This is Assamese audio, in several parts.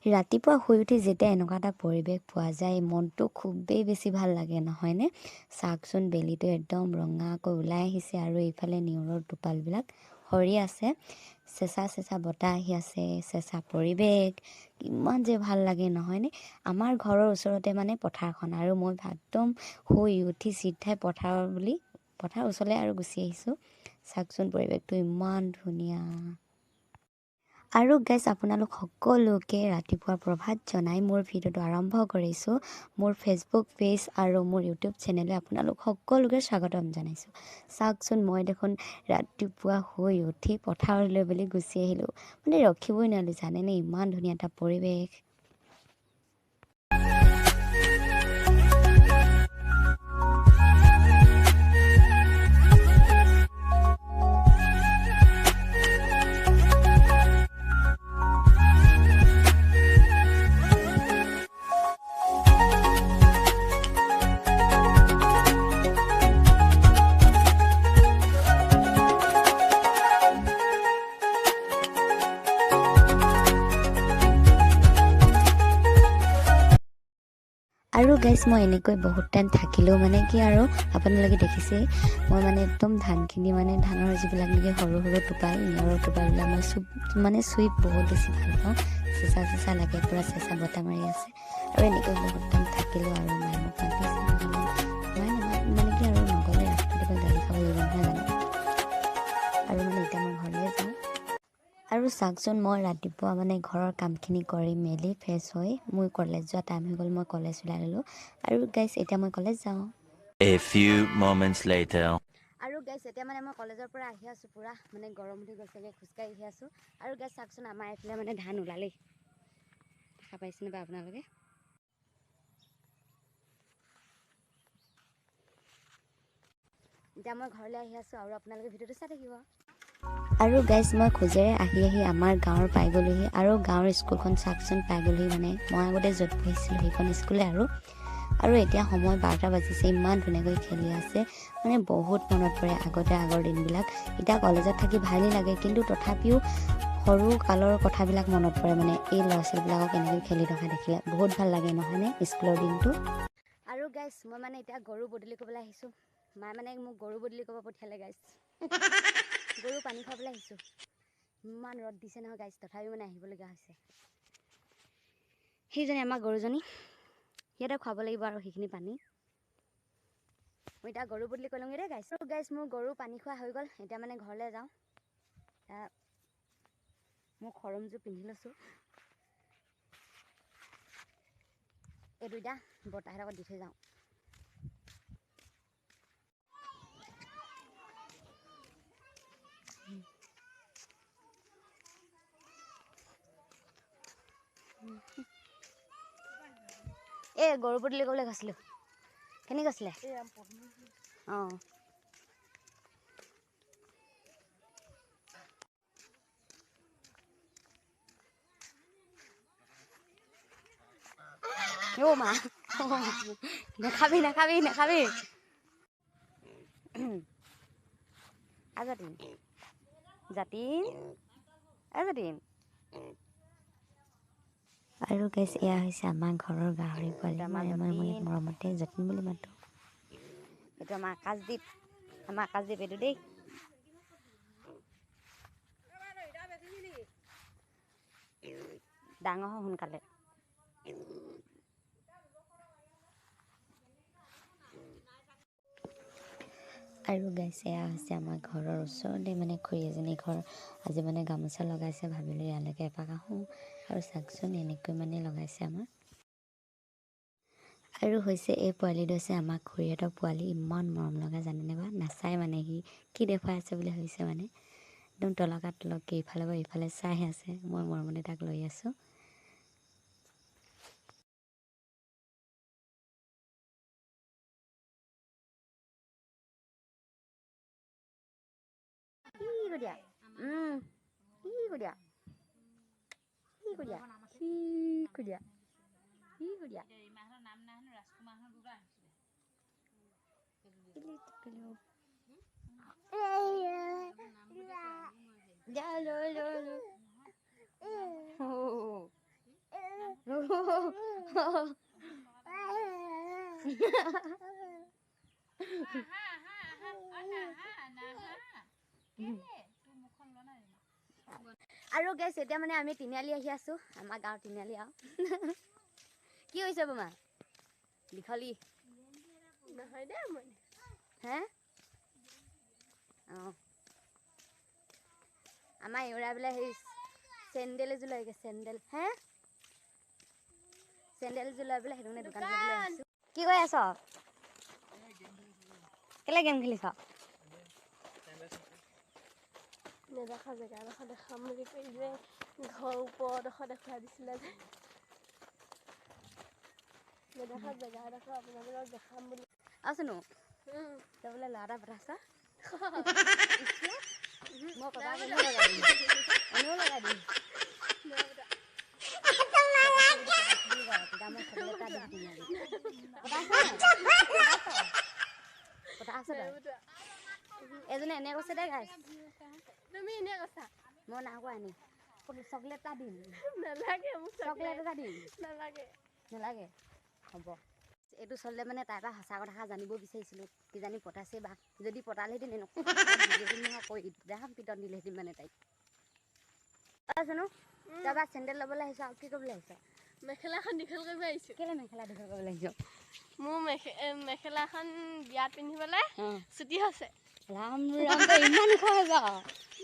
ৰাতিপুৱা শুই উঠি যেতিয়া এনেকুৱা এটা পৰিৱেশ পোৱা যায় মনটো খুবেই বেছি ভাল লাগে নহয়নে? চাওকচোন বেলিটো একদম ৰঙাকৈ ওলাই আহিছে আৰু এইফালে নিয়ৰৰ টোপালবিলাক সৰি আছে। চেঁচা চেঁচা বতাহ আহি আছে, চেঁচা পৰিৱেশ, কিমান যে ভাল লাগে নহয়নে? আমাৰ ঘৰৰ ওচৰতে মানে পথাৰখন আৰু মই একদম শুই উঠি চিধাই পথাৰৰ ওচৰলৈ আৰু গুচি আহিছোঁ। চাওকচোন পৰিৱেশটো ইমান ধুনীয়া। আৰু গাইজ আপোনালোক সকলোকে ৰাতিপুৱা প্ৰভাত জনাই মোৰ ভিডিঅ'টো আৰম্ভ কৰিছোঁ। মোৰ ফেচবুক পেজ আৰু মোৰ ইউটিউব চেনেলে আপোনালোক সকলোকে স্বাগতম জনাইছোঁ। চাওকচোন মই দেখোন ৰাতিপুৱা শুই উঠি পথাৰলৈ বুলি গুচি আহিলোঁ, মানে ৰখিবই নোৱাৰিলোঁ জানেনে, ইমান ধুনীয়া এটা পৰিৱেশ। আৰু গাইজ মই এনেকৈ বহুত টাইম থাকিলেও মানে কি আৰু আপোনালোকে দেখিছে মই মানে একদম ধানখিনি মানে ধানৰ যিবিলাক নেকি সৰু সৰু টোপাল নিয়ৰৰ টোপালবিলাক মই চুই বহুত বেছি ভাল পাওঁ। চেঁচা চেঁচা লাগে, পূৰা চেঁচা বতাহ মাৰি আছে। আৰু এনেকৈ বহুত টাইম থাকিলেও আৰু মায়ে মোক মাতিছে, মানে কি আৰু নগ'লে ৰাতিপুৱা গালি খাব লাগিব নহয় জানো। আৰু মানে এতিয়া মই ঘৰলৈ যাওঁ। আৰু চাওকচোন মই ৰাতিপুৱা মানে ঘৰৰ কামখিনি কৰি মেলি ফ্ৰেছ হৈ মোৰ কলেজ যোৱা টাইম হৈ গ'ল, মই কলেজ ওলাই ল'লোঁ। আৰু গাইজ এতিয়া মই কলেজ যাওঁ। A few moments later. আৰু গাইজ এতিয়া মানে মই কলেজৰ পৰা আহি আছোঁ, পূৰা মানে গৰম উঠি গৈছেগৈ, খোজকাঢ়ি আহি আছোঁ। আৰু গাইজ চাওকচোন আমাৰ এইফালে মানে ধান ওলালেই, দেখা পাইছেনে বা আপোনালোকে? এতিয়া মই ঘৰলৈ আহি আছোঁ আৰু আপোনালোকে ভিডিঅ'টো চাই থাকিব। আৰু গাইজ মই খোজেৰে আহি আমাৰ গাঁৱৰ পাই গ'লোহি, আৰু গাঁৱৰ স্কুলখন চাওকচোন পাই গ'লোহি, মানে মই আগতে য'ত পঢ়িছিলোঁ সেইখন স্কুলে আৰু এতিয়া সময় 12টা বাজিছে, ইমান ধুনীয়াকৈ খেলি আছে, মানে বহুত মনত পৰে আগৰ দিনবিলাক। এতিয়া কলেজত থাকি ভালেই লাগে, কিন্তু তথাপিও সৰু কালৰ কথাবিলাক মনত পৰে, মানে এই ল'ৰা ছোৱালীবিলাকক এনেকৈ খেলি থকা দেখিলে বহুত ভাল লাগে নহয়নে স্কুলৰ দিনটো। আৰু গাইজ মই মানে এতিয়া গৰু বদলি কৰিবলৈ আহিছোঁ। মায়ে মানে মোক গৰু বদলি কৰিব পঠিয়ালে গাইজ। গৰু পানী খুৱাবলৈ আহিছোঁ। ইমান ৰ'দ দিছে নহয় গাইজ, তথাপিও মানে আহিবলগীয়া হৈছে। সেইজনী আমাৰ গৰুজনী, সিহঁতে খুৱাব লাগিব আৰু সেইখিনি পানী। মই এতিয়া গৰু বদলি কৰি লওঁগৈ দেই গাইজ। গাইজ মোৰ গৰু পানী খোৱা হৈ গ'ল, এতিয়া মানে ঘৰলৈ যাওঁ। মই খৰমযোৰ পিন্ধি লৈছোঁ। এই দুইটা বৰ্তাহঁতৰ লগত দি থৈ যাওঁ। এই গৰু বদলি কৰিবলৈ গৈছিলোঁ। কেনি গৈছিলে? অঁ অ' মা, নাখাবি আজাদিন আৰু গাইজ এয়া হৈছে আমাৰ ঘৰৰ গাহৰি পোৱালি, মই মৰমতে যতীন বুলি মাতোঁ। এইটো আমাৰ আকাশদ্বীপ, এইটো দেই। ডাঙৰ হয় সোনকালে। আৰু গাইজ এয়া হৈছে আমাৰ ঘৰৰ ওচৰতে মানে খুৰী এজনী ঘৰ, আজি মানে গামোচা লগাইছে, ভাবিলোঁ ইয়ালৈকে এপাক আহোঁ। আৰু চাওকচোন এনেকৈ মানে লগাইছে আমাৰ। আৰু হৈছে এই পোৱালিটো হৈছে আমাৰ খুৰীহঁতৰ পোৱালি, ইমান মৰম লগা জানেনে বা, নাচায় মানে সি কি দেখুৱাই আছে বুলি ভাবিছে, মানে একদম তলকে ইফালৰ পৰা ইফালে চাই আছে, মই মৰমতে তাক লৈ আছোঁ। আৰু গাইছ এতিয়া মানে আমি তিনিআলি আহি আছো আমাৰ গাঁৱৰ তিনিআলি আৰু কি হৈছে বোমা লিখলি নহয় দে মই হে অঁ আমাৰ এউৰা বোলে সেই চেণ্ডেল এযোৰ লাগে চেণ্ডেল হে চেণ্ডেল এযোৰ লৈ বোলে সেইটো কাৰণে দোকান খুলিবলৈ আহিছো কি কৰি আছ কেলে গেম খেলিছ নেদেখা জেগা এডোখৰ দেখাম বুলি কৈ যে ঘৰৰ ওপৰডোখৰ দেখুৱাই দিছিলে যে নেদেখা জেগা এডোখৰ আপোনালোকক দেখাম বুলি আছোনো তই বোলে ল'ৰা এটা পঠাইছ মই কথা এনেও লগাই দিম এজনে এনে কৈছে দে গাইছ তুমি এনে কৈছা মই নাকো আনি চকলেট এটা দিম নালাগে মোক চকলেট এটা দিম নালাগে নালাগে হ'ব এইটো চলিলে মানে তাই পৰা সঁচা কথা জানিব বিচাৰিছিলোঁ কিজানি পতাইছে বা যদি পতালেহেঁতেন এনেকুৱা কৈ দেখাম পিটন দিলেহেঁতেন মানে তাইক জানো তাৰপৰা চেণ্ডেল ল'বলৈ আহিছ আৰু কি কৰিবলৈ আহিছ মেখেলাখন দীঘল কৰিব আহিছোঁ কেলৈ মেখেলা দীঘল কৰিবলৈ আহিছ মোৰ মেখেলাখন বিয়াত পিন্ধিবলৈ ছুটি হৈছে ৰাম ৰাম তই ইমান ওখ হৈ যা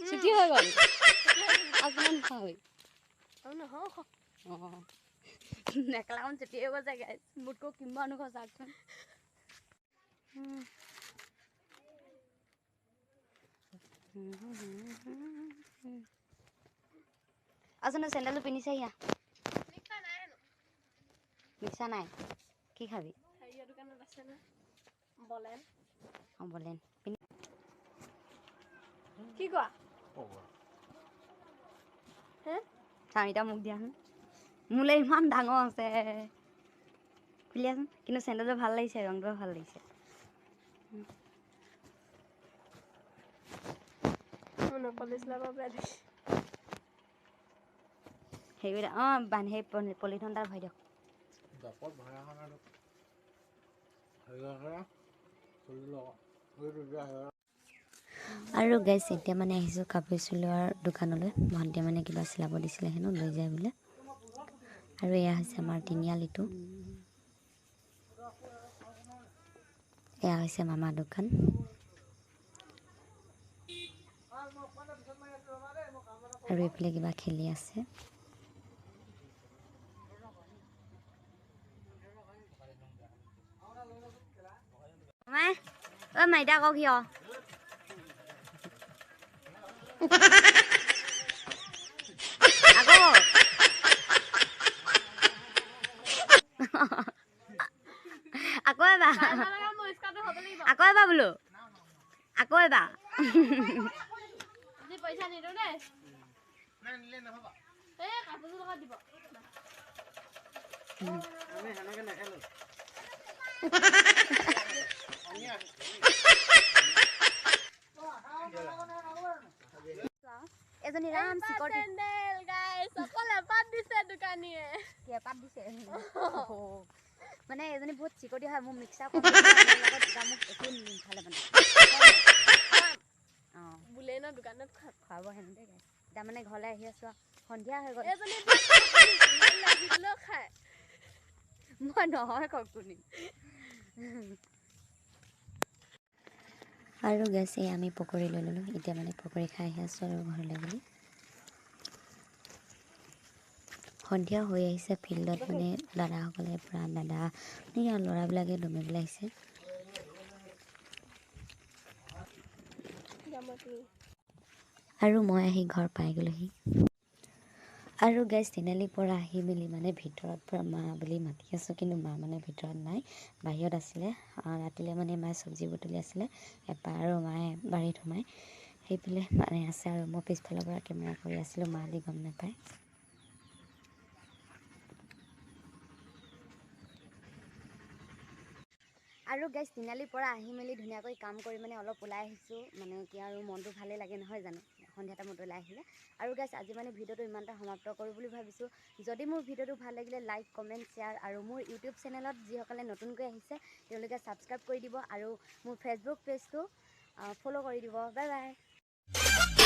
ছুটি হৈ গ'ল আৰু কিমান ওখ হৈ আৰু নহয় অঁ মেখেলাখন ছুটি হৈ গ'ল চাগে মোতকৈ কিমান ওখ চাওকচোন আচোন চেণ্ডেলটো পিন্ধিছে ইয়া মিক্সা নাই কি খাবি হেৰিয়ৰ দোকানত আছে ন বলেন অঁ বলেন কি কোৱা হে চাৰিটা মোক দিয়া মোলৈ ইমান ডাঙৰ আছে খুলিয়াচোন কিন্তু চেণ্ডেলটো ভাল লাগিছে ৰংটোও ভাল লাগিছে সেইবিলাক অঁ বান্ধি সেই পলিথিন এটা ভৰাই দিয়ক আৰু গাইছ এতিয়া মানে আহিছোঁ কাপোৰ চিলোৱাৰ দোকানলৈ ভণ্টিয়ে মানে কিবা চিলাব দিছিলে হেনো লৈ যায় বোলে আৰু এয়া হৈছে আমাৰ তিনিআলিটো এয়া হৈছে মামাৰ দোকান আৰু এইফালে কিবা খেলি আছে ঐ মাইতা আকৌ কিয় আকৌ এবাৰ আকৌ এবাৰ বোলো আকৌ এবাৰ পইচা নিদিওঁ দেই এই কাপোৰযোৰ লগত দিব এজনী ৰাম চিকট চেণ্ডেল গাইছ অকল এপাত দিছে দোকানীয়ে এপাত দিছে মানে এজনী বহুত চিকটি হয় মোৰ মিক্সাৰ লগত মোক একো নিখালে মানে অঁ বোলে ন দোকানত খুৱাব হেনো দেই এতিয়া মানে ঘৰলৈ আহি আছোঁ সন্ধিয়া হৈ গ'ল খায় মই নহয় ককনি আৰু গেছ এই আমি পকৰি লৈ ল'লোঁ এতিয়া মানে পকৰি খাই আহি আছোঁ আৰু ঘৰলৈ বুলি সন্ধিয়া হৈ আহিছে ফিল্ডত মানে দাদাসকলে পূৰা দাদা মানে ল'ৰাবিলাকে দমিবলৈ আহিছে আৰু মই আহি ঘৰ পাই গ'লোহি আৰু গেছ তিনিআলিৰ পৰা আহি মেলি মানে ভিতৰত পূৰা মা বুলি মাতি আছোঁ কিন্তু মা মানে ভিতৰত নাই বাহিৰত আছিলে ৰাতিলৈ মানে মায়ে চব্জি বুটলি আছিলে এপাৰ আৰু মায়ে বাৰীত সোমাই সেইফালে মানে আছে আৰু মই পিছফালৰ পৰা কেমেৰা কৰি আছিলোঁ মা দি গম নাপায় আৰু গাইছ তিনিআলিৰ পৰা আহি মেলি ধুনীয়াকৈ কাম কৰি মানে অলপ ওলাই আহিছোঁ মানে কি আৰু মনটো ভালেই লাগে নহয় জানো সন্ধিয়া টাইমত ওলাই আহিলে। আৰু গাইছ আজি মানে ভিডিঅ'টো ইমানটা সমাপ্ত কৰোঁ বুলি ভাবিছোঁ। যদি মোৰ ভিডিঅ'টো ভাল লাগিলে লাইক কমেণ্ট শ্বেয়াৰ আৰু মোৰ ইউটিউব চেনেলত যিসকলে নতুনকৈ আহিছে তেওঁলোকে ছাবস্ক্ৰাইব কৰি দিব আৰু মোৰ ফেচবুক পেজটো ফ'ল' কৰি দিব। Bye bye.